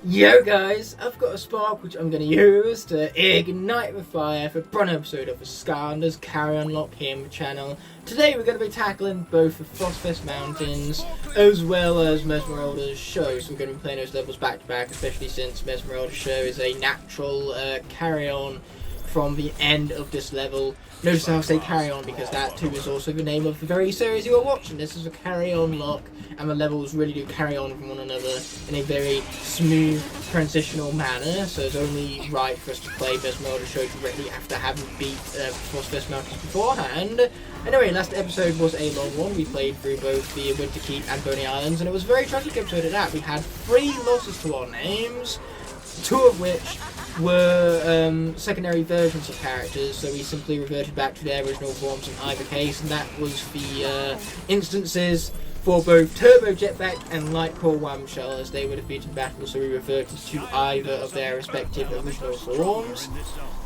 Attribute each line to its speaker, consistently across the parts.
Speaker 1: Yo guys, I've got a spark which I'm going to use to ignite the fire for a brand new episode of the Skylanders carryon Locke here on the channel. Today we're going to be tackling both the Frostfest Mountains as well as Mesmeralda's show. So we're going to be playing those levels back to back, especially since Mesmeralda's show is a natural carry-on from the end of this level. Notice how I say carry on because that too is also the name of the very series you are watching. This is a carry-on Locke, and the levels really do carry on from one another in a very smooth, transitional manner. So it's only right for us to play Mesmeralda's show directly after having beat Frostfest Mountains beforehand. Anyway, last episode was a long one. We played through both the Winter Keep and Boney Islands, and it was a very tragic episode at that. We had 3 losses to our names, 2 of which were secondary versions of characters, so we simply reverted back to their original forms in either case, and that was the instances for both Turbo Jetpack and Lightcore Whamshell as they were defeated in battle, so we reverted to either of their respective original forms.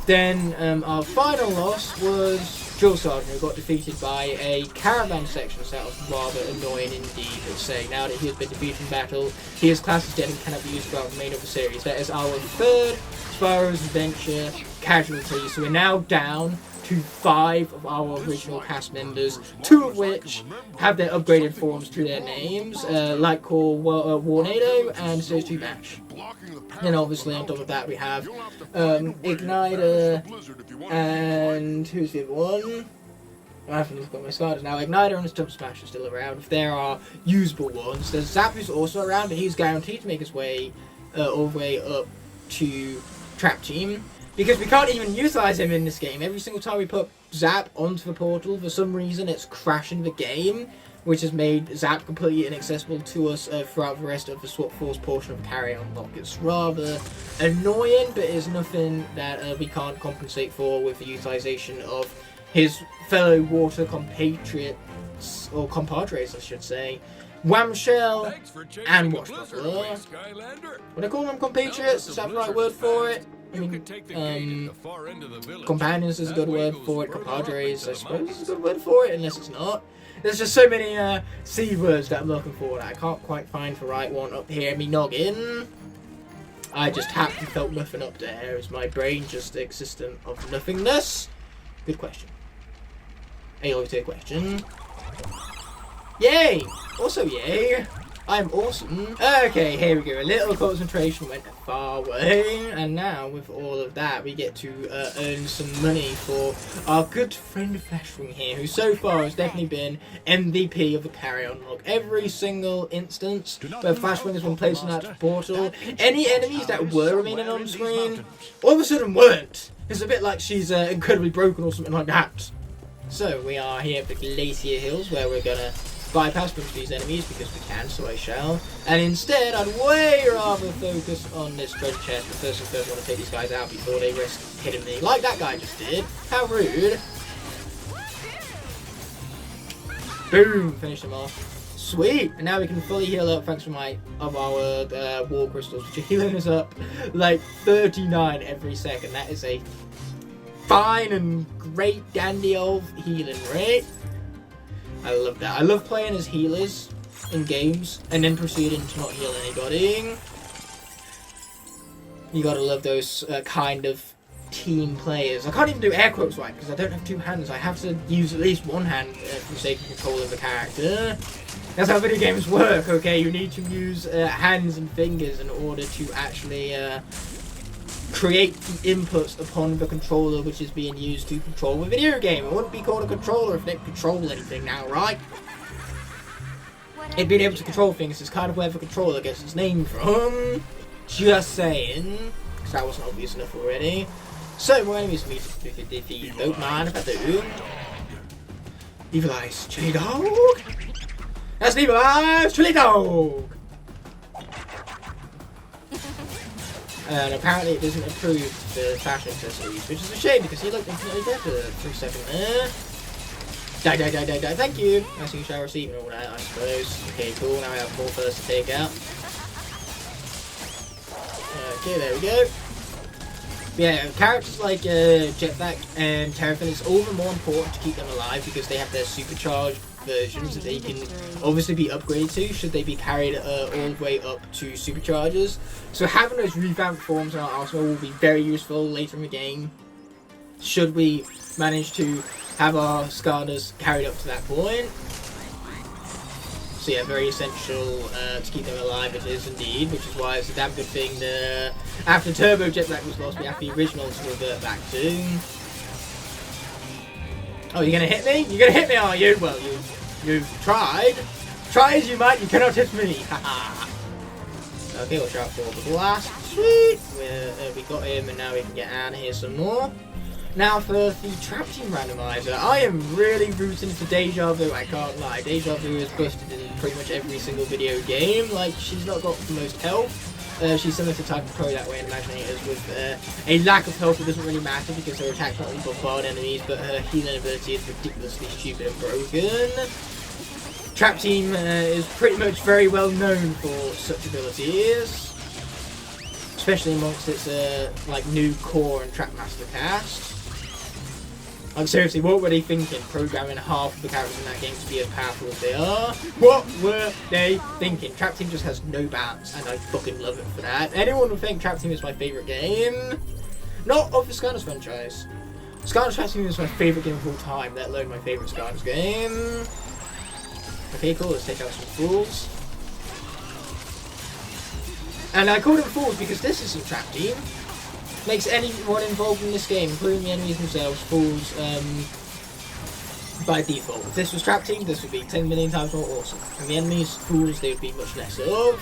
Speaker 1: Then our final loss was Drill Sergeant, who got defeated by a caravan section, so that was rather annoying indeed, let's say. Now that he has been defeated in battle, he is classed as dead and cannot be used throughout the remainder of the series. That is our third Spyro's Adventure casualty, so we're now down to 5 of our original cast members, 2 of which have their upgraded forms to their names, Lightcore Warnado and Stage Match. And obviously on top of that we have Igknight and who's the other one? I haven't looked at my Skylanders now. Igknight and Stump Smash are still around if there are usable ones. There's Zap who's also around, but he's guaranteed to make his way all the way up to Trap Team, because we can't even utilize him in this game. Every single time we put Zap onto the portal, for some reason it's crashing the game, which has made Zap completely inaccessible to us throughout the rest of the Swap Force portion of Carry-On Locke. It's rather annoying, but it's nothing that we can't compensate for with the utilization of his fellow water compatriots, or compadres I should say, Whamshell and Washbuckler. Would I call them compatriots? Is that the right word for it? I mean, companions is a good word for it. Compadres, I suppose, is a good word for it, unless it's not. There's just so many C words that I'm looking for that I can't quite find the right one up here in me noggin. I just happen felt nothing up there. Is my brain just existent of nothingness? Good question. A low-tier question. Yay! Also yay! I'm awesome. Okay, here we go. A little concentration went a far way, and now with all of that, we get to earn some money for our good friend Flashwing here, who so far has definitely been MVP of the carry-on Locke. Every single instance where Flashwing has been placed in that portal, any enemies that were remaining on screen, all of a sudden weren't. It's a bit like she's incredibly broken or something like that. So we are here at the Glacier Hills, where we're gonna bypass most of these enemies because we can, so I shall. And instead, I'd way rather focus on this treasure chest. But first and first, I want to take these guys out before they risk hitting me, like that guy just did. How rude! Boom! Finish him off. Sweet! And now we can fully heal up thanks to our wall crystals, which are healing us up like 39 every second. That is a fine and great dandy old healing rate. I love that. I love playing as healers in games and then proceeding to not heal anybody. You gotta love those kind of team players. I can't even do air quotes right because I don't have 2 hands. I have to use at least 1 hand for the sake of controlling the character. That's how video games work, okay? You need to use hands and fingers in order to actually create the inputs upon the controller which is being used to control the video game. It wouldn't be called a controller if it didn't control anything now, right? It being able to control things is kind of where the controller gets its name from. Just saying. Because that wasn't obvious enough already. So, more enemies for me to defeat. Don't mind if I do. Evil Eyes Chili Dog! That's an Evil Eyes Chili Dog! And apparently it doesn't approve the fashion accessories, which is a shame because he looked infinitely dead for 3 seconds there. Die. Thank you. Nice you shall receive and all that, I suppose. Okay, cool. Now we have more first to take out. Okay, there we go. Yeah, characters like Jetpack and Terrafin, it's all the more important to keep them alive because they have their supercharged versions that they can obviously be upgraded to should they be carried all the way up to superchargers. So having those revamped forms in our arsenal will be very useful later in the game, should we manage to have our Skylanders carried up to that point. So yeah, very essential to keep them alive it is indeed, which is why it's a damn good thing that after Turbo Jetpack was lost, we have the original to revert back to. Oh, you're gonna hit me? You're gonna hit me, are you? Well, you've tried. Try as you might, you cannot hit me. Haha. Okay, we'll try out for the blast. Sweet. We got him, and now we can get out of here some more. Now for the Trap Team randomizer, I am really rooting for Deja Vu, I can't lie. Deja Vu is busted in pretty much every single video game. Like, she's not got the most health. She's similar to Type of Pro that way in Imaginators with a lack of health. It doesn't really matter because her attacks not only bombard enemies, but her healing ability is ridiculously stupid and broken. Trap Team is pretty much very well known for such abilities, especially amongst its like new core and Trap Master cast. Like seriously, what were they thinking, programming half of the characters in that game to be as powerful as they are? What were they thinking? Trap Team just has no balance, and I fucking love it for that. Anyone would think Trap Team is my favourite game? Not of the Skylanders franchise. Skylanders Trap Team is my favourite game of all time, let alone my favourite Skylanders game. Okay, cool, let's take out some fools. And I call them fools because this is some Trap Team. Makes anyone involved in this game, including the enemies themselves, fools by default. If this was Trap Team, this would be 10 million times more awesome. And the enemies, fools, they would be much less of.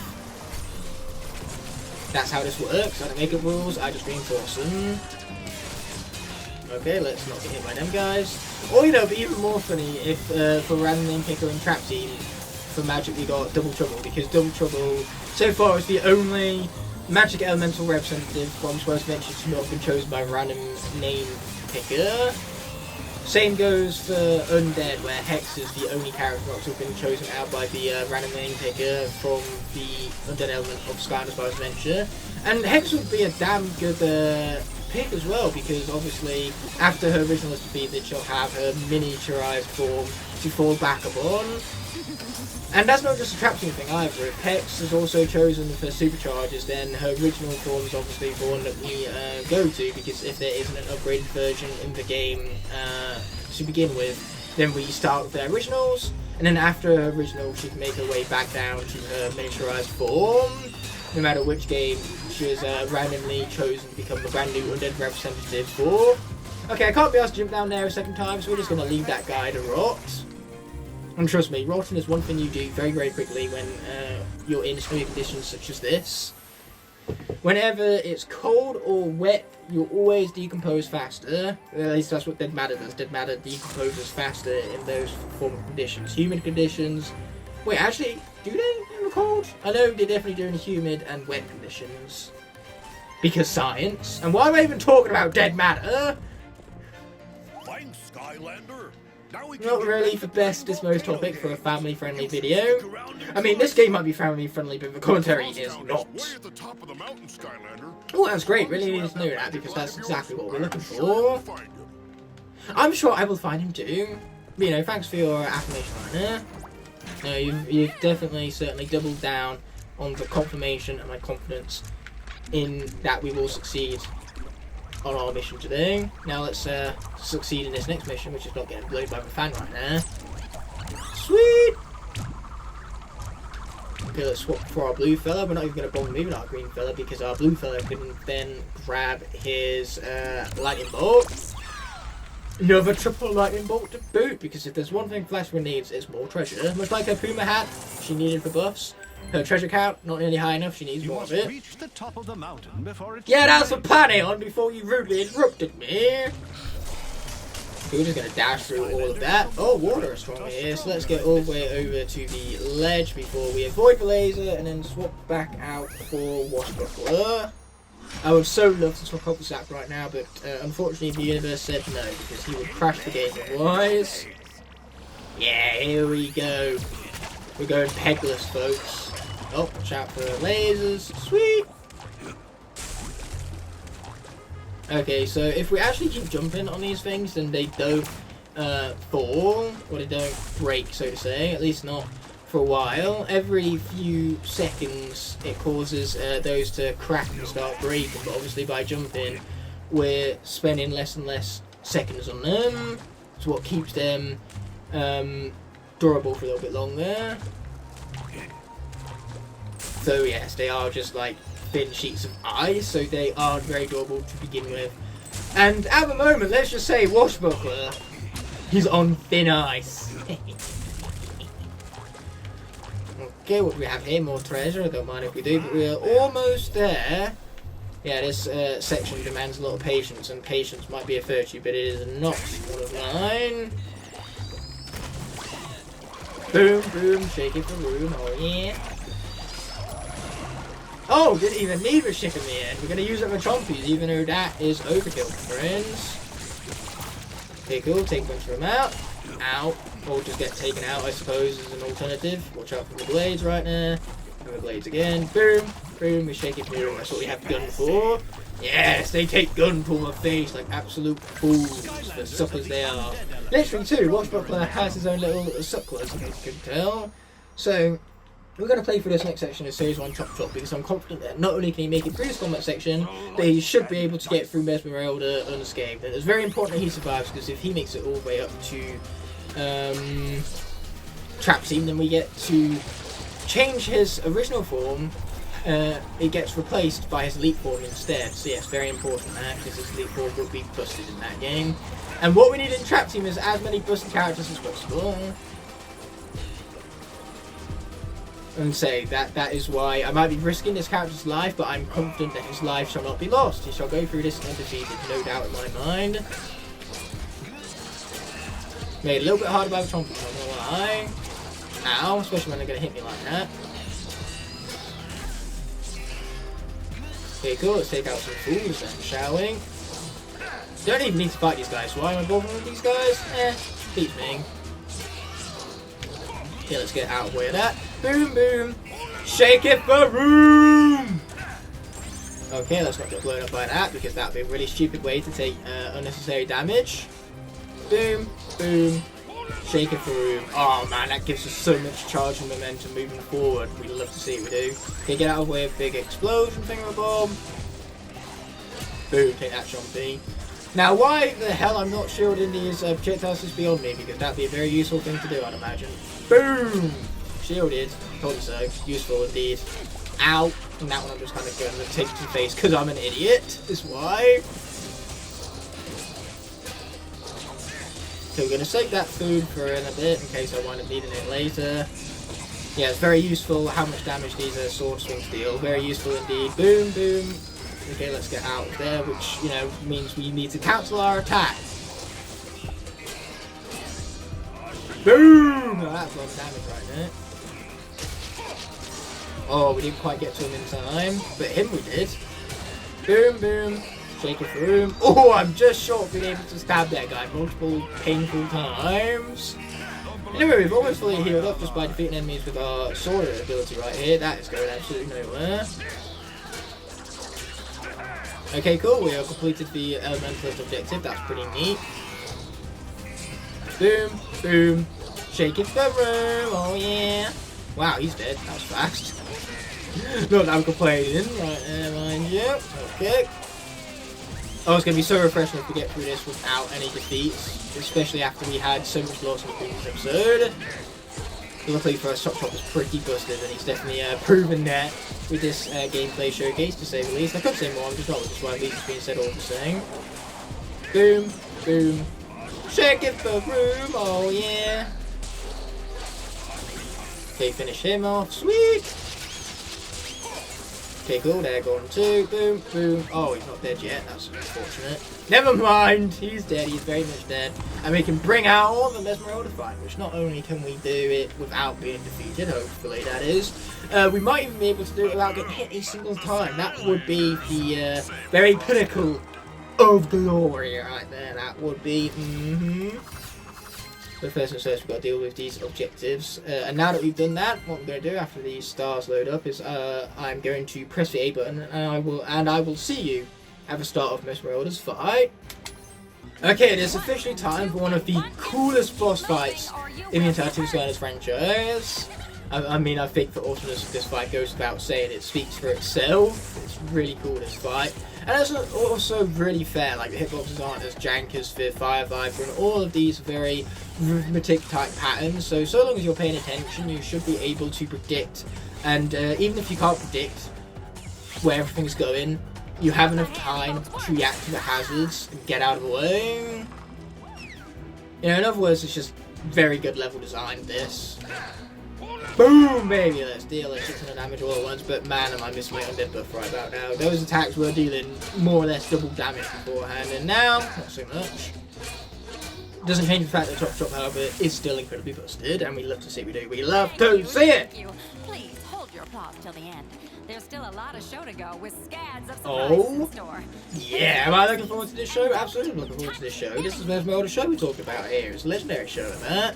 Speaker 1: That's how this works. I don't make up rules, I just reinforce them. Okay, let's not get hit by them guys. Or, you know, it'd be even more funny if for Random Name Picker and Trap Team, for Magic we got Double Trouble, because Double Trouble so far is the only Magic Elemental representative from Square's Adventure to not have been chosen by Random Name Picker. Same goes for Undead, where Hex is the only character not to have been chosen out by the Random Name Picker from the Undead element of Skylanders by Adventure. And Hex would be a damn good pick as well, because obviously after her original is defeated, she'll have her miniaturized form to fall back upon. And that's not just a Trap Team thing either. If Hex is also chosen for Superchargers, then her original form is obviously the one that we go to, because if there isn't an upgraded version in the game to begin with, then we start with the originals, and then after her original she can make her way back down to her miniaturized form, no matter which game she is randomly chosen to become the brand new Undead representative for. Okay, I can't be asked to jump down there a second time, so we're just going to leave that guy to rot. And trust me, rotting is one thing you do very, very quickly when you're in snowy conditions such as this. Whenever it's cold or wet, you'll always decompose faster. At least that's what dead matter does. Dead matter decomposes faster in those form of conditions. Humid conditions. Wait, actually, do they in the cold? I know they definitely do in humid and wet conditions. Because science. And why am I even talking about dead matter?
Speaker 2: Thanks, Skylander.
Speaker 1: Not really the bestest most topic for a family-friendly video. I mean, this game might be family-friendly, but the commentary is not. Oh, that's great. Really need to know that, because that's exactly what we're looking for. I'm sure I will find him too. You know, thanks for your affirmation right there. No, you've definitely, certainly doubled down on the confirmation and my confidence in that we will succeed on our mission today. Now let's succeed in this next mission, which is not getting blown by the fan right now. Sweet! Okay, let's swap for our blue fella. We're not even going to bother moving our green fella, because our blue fella can then grab his lightning bolt. Another triple lightning bolt to boot, because if there's one thing Flashman needs, it's more treasure. Much like her Puma hat she needed for buffs. Her treasure count, not nearly high enough, she needs more of it.
Speaker 2: Reach the top of the mountain before it's
Speaker 1: Get out some carryon before you rudely interrupted me! Okay, we're just going to dash through all of that. Oh, water is strong here, so let's get all the way over to the ledge before we avoid the laser and then swap back out for Washbuckler. I would so love to swap up the Zap right now, but unfortunately the universe said no, because he would crash the game otherwise. Yeah, here we go. We're going pegless, folks. Oh, watch out for lasers. Sweet! Okay, so if we actually keep jumping on these things, then they don't fall, or they don't break, so to say, at least not for a while. Every few seconds it causes those to crack and start breaking, but obviously by jumping we're spending less and less seconds on them. It's what keeps them durable for a little bit longer. So yes, they are just like thin sheets of ice, so they aren't very durable to begin with. And at the moment, let's just say Washbuckler, he's on thin ice. Okay, what do we have here? More treasure. I don't mind if we do, but we are almost there. Yeah, this section demands a lot of patience, and patience might be a virtue, but it is not one of mine. Boom, boom, shake it for room. Oh yeah. Oh, didn't even need the ship in the end. We're going to use it for chompies, even though that is overkill, friends. Okay, cool. Take a bunch of them out. Ow. Or just get taken out, I suppose, as an alternative. Watch out for the blades right there. And the blades again. Boom. Boom. We shake it. Boom. That's what we have gun for. Yes, they take gun for my face like absolute fools. The suckers they are. Literally, too. Washbuckler has his own little sucklers, as you can tell. So, we're going to play through this next section of Series 1 Chop Chop because I'm confident that not only can he make it through this combat section, but he should be able to get through Mesmeralda unscathed. And it's very important that he survives, because if he makes it all the way up to Trap Team, then we get to change his original form. It gets replaced by his elite form instead. So yes, very important that, because his elite form will be busted in that game. And what we need in Trap Team is as many busted characters as possible. And say that is why I might be risking this character's life, but I'm confident that his life shall not be lost. He shall go through this undefeated, no doubt in my mind. Made a little bit harder by the chompies, I'm not gonna lie. Ow, especially when they're gonna hit me like that. Okay, cool, let's take out some fools then, shall we? Don't even need to fight these guys, so why am I bothering with these guys? Beats me. Okay, let's get out of the way of that. Boom, boom. Shake it for room! Okay, let's not get blown up by that, because that would be a really stupid way to take unnecessary damage. Boom, boom. Shake it for room. Oh man, that gives us so much charge and momentum moving forward. We'd love to see it we do. Okay, get out of the way of big explosion thingamabob. Boom, take that chompy. Now, why the hell I'm not shielding these projectiles is beyond me, because that'd be a very useful thing to do, I'd imagine. Boom! Shielded. Told you so. Useful indeed. Ow! And that one I'm just kind of going to take to the face, because I'm an idiot, is why. So we're going to save that food for in a bit, in case I wind up needing it later. Yeah, it's very useful how much damage these sword swings deal. Very useful indeed. Boom, boom. Okay, let's get out of there, which, you know, means we need to cancel our attack. Boom! Oh, that's a lot of damage right there. Oh, we didn't quite get to him in time, but him we did. Boom, boom. Shake it for room. Oh, I'm just short of being able to stab that guy multiple painful times. Anyway, we've almost fully healed up just by defeating enemies with our sword ability right here. That is going absolutely nowhere. Okay, cool. We have completed the elementalist objective. That's pretty neat. Boom, boom. Shake it for room. Oh yeah. Wow, he's dead. That was fast. Not that I'm complaining. Right there, mind you. Okay. Oh, it's going to be so refreshing if we get through this without any defeats, especially after we had so much loss in the previous episode. Luckily for us, Chop Chop is pretty busted, and he's definitely proven that with this gameplay showcase, to say the least. I could say more, I'm just not, which is why these are being said all the same. Boom, boom. Shake it for room, oh yeah. Okay, finish him off, sweet. Okay, cool, they're gone too. Boom, boom. Oh, he's not dead yet. That's unfortunate. Never mind, he's dead. He's very much dead. And we can bring out all the Mesmeralda fight, which not only can we do it without being defeated, hopefully that is, we might even be able to do it without getting hit a single time. That would be the very pinnacle of glory right there. That would be, But first and foremost, we've got to deal with these objectives. And now that we've done that, what I'm going to do after these stars load up is I'm going to press the A button, and I will see you at the start of Mesmeralda's fight. Okay, it is officially time for one of the coolest boss fights in the entire Two Skylanders franchise. I mean, I think the awesomeness of this fight goes without saying. It speaks for itself. It's really cool, this fight. And it's also really fair. Like, the hitboxes aren't as jank as the Fire Viper and all of these very rhythmic type patterns. So long as you're paying attention, you should be able to predict. And even if you can't predict where everything's going, you have enough time to react to the hazards and get out of the way. You know, in other words, it's just very good level design, this. Boom, baby, let's deal a shit ton of damage all at once, but man, am I missing my undead buff right about now. Those attacks were dealing more or less double damage beforehand, and now, not so much. Doesn't change the fact that Chop Chop, however, is still incredibly busted, and we love to see it, we do. We love to see it!
Speaker 3: Please hold your applause till the end. There's still a lot of show to go with scads of surprises in store.
Speaker 1: Yeah, am I looking forward to this show? Absolutely looking forward to this show. This is the most show we talk about here. It's a legendary show, and that.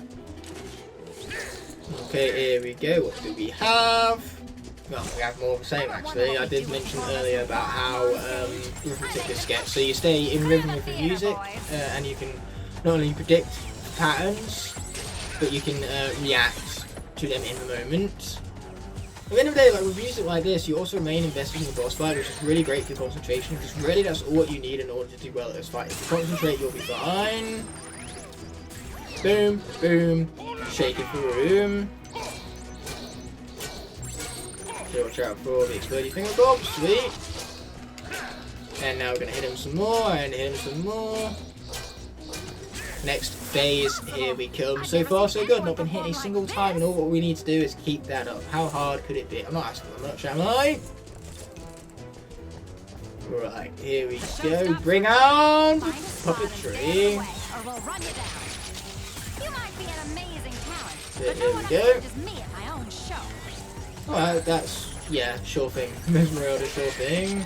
Speaker 1: Okay, here we go. What do we have? Well, we have more of the same, actually. I did mention earlier about how arithmetic is sketch. So you stay in rhythm with the music, and you can not only predict patterns, but you can react to them in the moment. At the end of the day, like with music like this, you also remain invested in the boss fight, which is really great for concentration, because really that's all you need in order to do well at this fight. If you concentrate, you'll be fine. Boom, boom, shake it for room. So watch out for the exploding finger bob, sweet. And now we're gonna hit him some more, and hit him some more. Next phase, here we come. So far so good, not been hit a single time, and all what we need to do is keep that up. How hard could it be? I'm not asking for much, am I? Right, here we go. Bring on puppetry. There we go. Alright, that's, yeah, sure thing. Mesmeralda, sure thing.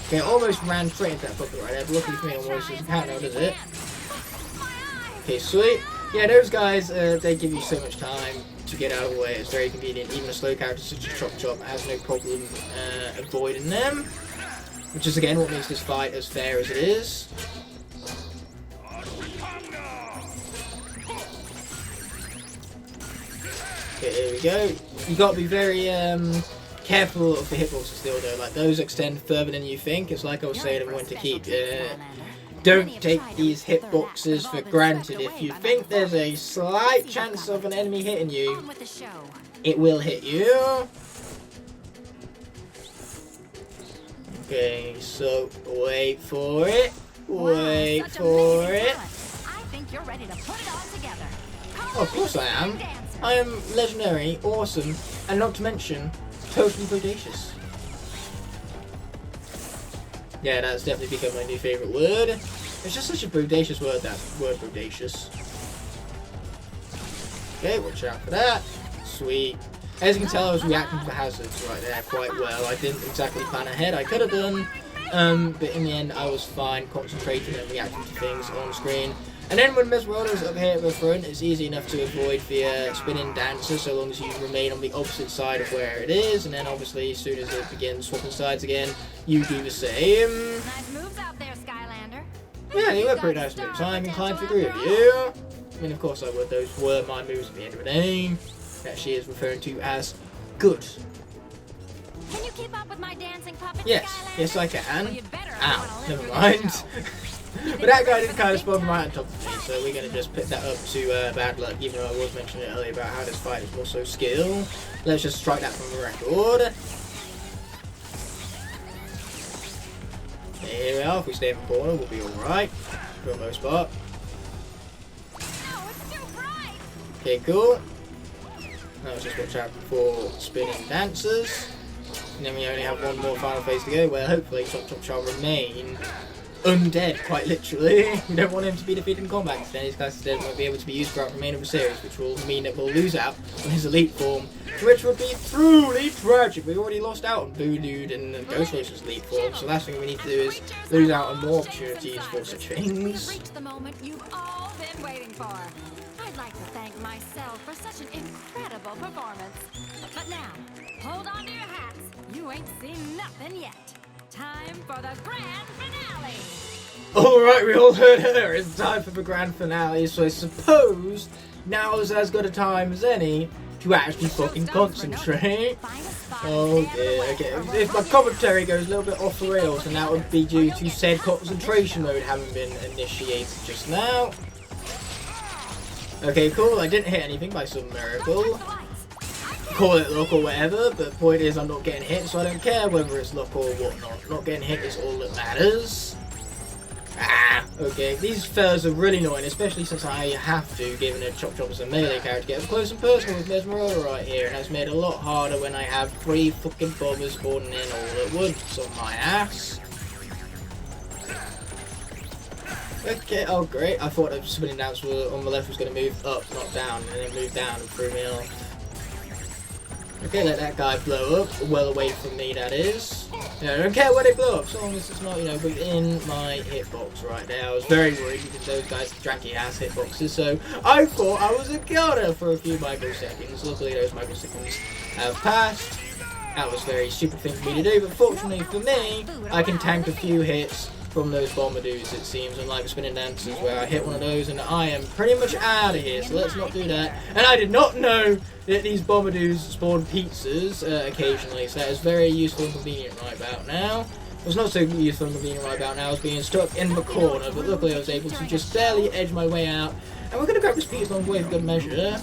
Speaker 1: Okay, almost ran straight into that puppet right there, but luckily for me, almost doesn't count now, does it? Okay, sweet. Yeah, those guys, they give you so much time to get out of the way. It's very convenient. Even a slow character such as Chop Chop has no problem avoiding them. Which is, again, what makes this fight as fair as it is. Okay, here we go. You got to be very careful of the hitboxes still though. Like, those extend further than you think. It's like I was saying, I'm going to keep. Don't take these hitboxes for granted. If you think there's a slight chance of an enemy hitting you, it will hit you. Okay, so wait for it. Wait for it. Oh, of course I am. I am legendary, awesome, and not to mention, totally bodacious. Yeah, that's definitely become my new favourite word. It's just such a bodacious word, that word bodacious. Okay, watch out for that. Sweet. As you can tell, I was reacting to the hazards right there quite well. I didn't exactly plan ahead, I could have done, but in the end I was fine concentrating and reacting to things on screen. And then when Mesmeralda's up here at the front, it's easy enough to avoid the spinning dancer so long as you remain on the opposite side of where it is. And then obviously as soon as it begins swapping sides again, you do the same.
Speaker 3: Nice moves out there, Skylander.
Speaker 1: Yeah, they were pretty nice moves. I'm inclined to agree with you. I mean, of course I would. Those were my moves at the end of the day. That she is referring to as good.
Speaker 3: Can you keep up with my dancing puppet,
Speaker 1: Yes,
Speaker 3: Skylander?
Speaker 1: yes I can.
Speaker 3: Well, you'd better
Speaker 1: Ow,
Speaker 3: if you
Speaker 1: never
Speaker 3: wanna live
Speaker 1: mind.
Speaker 3: through the
Speaker 1: But that guy did kind of spawn right on top of me, so we're going to just put that up to bad luck, even though I was mentioning earlier about how this fight is more so skill. Let's just strike that from the record. Here we are, if we stay in the corner, we'll be alright, for the most part.
Speaker 3: No, it's too bright.
Speaker 1: Okay, cool. Now let's just watch out for spinning dancers. And then we only have one more final phase to go, where hopefully Chop Chop shall remain undead, quite literally. We don't want him to be defeated in combat, because then his class instead won't be able to be used throughout the remainder of the series, which will mean that we'll lose out on his elite form, which would be truly tragic. We already lost out on Voodoo and Ghost Racer's elite form, so the last thing we need to do is lose out on more opportunities for such
Speaker 3: We've
Speaker 1: things.
Speaker 3: reached the moment you've all been waiting for. I'd like to thank myself for such an incredible performance. But now, hold on to your hats. You ain't seen nothing yet. Time for the grand finale.
Speaker 1: Alright, we all heard her. It's time for the grand finale, so I suppose now's as good a time as any to actually fucking concentrate. Oh dear, okay. If my commentary goes a little bit off the rails, then that would be due to said concentration mode having been initiated just now. Okay, cool, I didn't hit anything by some miracle. Call it luck or whatever, but the point is I'm not getting hit, so I don't care whether it's luck or whatnot. Not getting hit is all that matters. Okay, these fellas are really annoying, especially since I have to, given that Chop Chop is a melee character, get up close and personal with Mesmerella right here, and that's made it a lot harder when I have 3 fucking bombers spawning in all at once on my ass. Okay, oh great, I thought the spinning dance on the left was going to move up, not down, and then move down and threw me off. Okay, let that guy blow up, well away from me that is. You know, I don't care where they blow up, so long as it's not, you know, within my hitbox right there. I was very worried because those guys have janky ass hitboxes, so I thought I was a killer for a few microseconds. Luckily those microseconds have passed. That was a very stupid thing for me to do, but fortunately for me, I can tank a few hits from those bombardoos, it seems, unlike spinning dances where I hit one of those and I am pretty much out of here, so let's not do that. And I did not know that these bombardoos spawn pizzas occasionally, so that is very useful and convenient right about now. What's not so useful and convenient right about now is being stuck in the corner, but luckily I was able to just barely edge my way out. And we're going to grab this pizza on the way for good measure.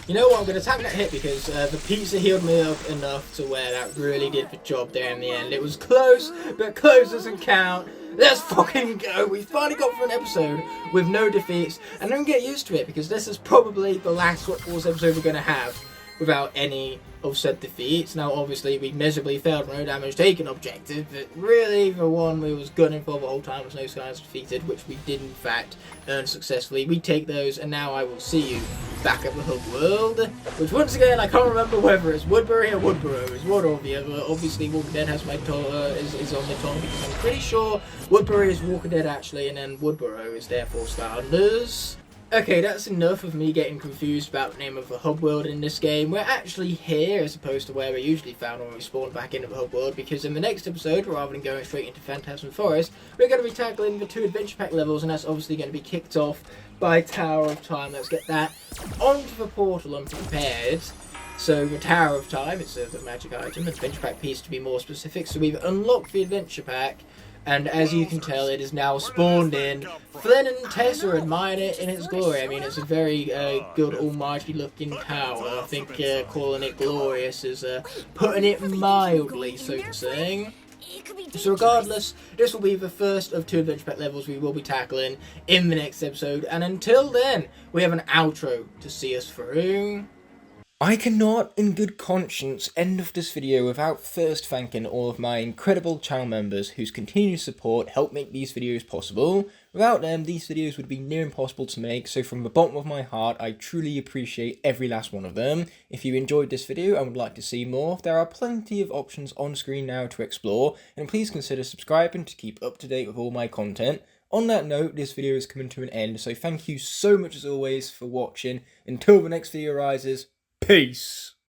Speaker 1: You know what, I'm going to tap that hit because the pizza healed me up enough to where that really did the job there in the end. It was close, but close doesn't count. Let's fucking go. We finally got through an episode with no defeats, and don't get used to it because this is probably the last What Wars episode we're going to have without any of said defeats. Now obviously we miserably failed no damage taken objective, but really the one we was gunning for the whole time was no Skylanders defeated, which we did in fact earn successfully. We take those, and now I will see you back at the hub world, which once again I can't remember whether it's Woodbury or Woodborough. It's one or the other. Obviously Walking Dead has my is on the tongue because I'm pretty sure Woodbury is Walking Dead actually, and then Woodborough is therefore Skylanders. Okay, that's enough of me getting confused about the name of the hub world in this game. We're actually here as opposed to where we're usually found when we spawn back into the hub world, because in the next episode, rather than going straight into Phantasm Forest, we're going to be tackling the 2 adventure pack levels, and that's obviously going to be kicked off by Tower of Time. Let's get that onto the portal and prepared. So the Tower of Time, it's a magic item, adventure pack piece to be more specific, so we've unlocked the adventure pack. And as you can tell, it is now spawned in. Flynn and Tessa admired it in its glory. I mean, it's a very good, almighty looking tower. I think calling it glorious is putting it mildly, so to say. So regardless, this will be the first of 2 adventure pack levels we will be tackling in the next episode. And until then, we have an outro to see us through. I cannot, in good conscience, end off this video without first thanking all of my incredible channel members whose continued support help make these videos possible. Without them, these videos would be near impossible to make, so from the bottom of my heart, I truly appreciate every last one of them. If you enjoyed this video and would like to see more, there are plenty of options on screen now to explore, and please consider subscribing to keep up to date with all my content. On that note, this video is coming to an end, so thank you so much as always for watching. Until the next video arises, peace!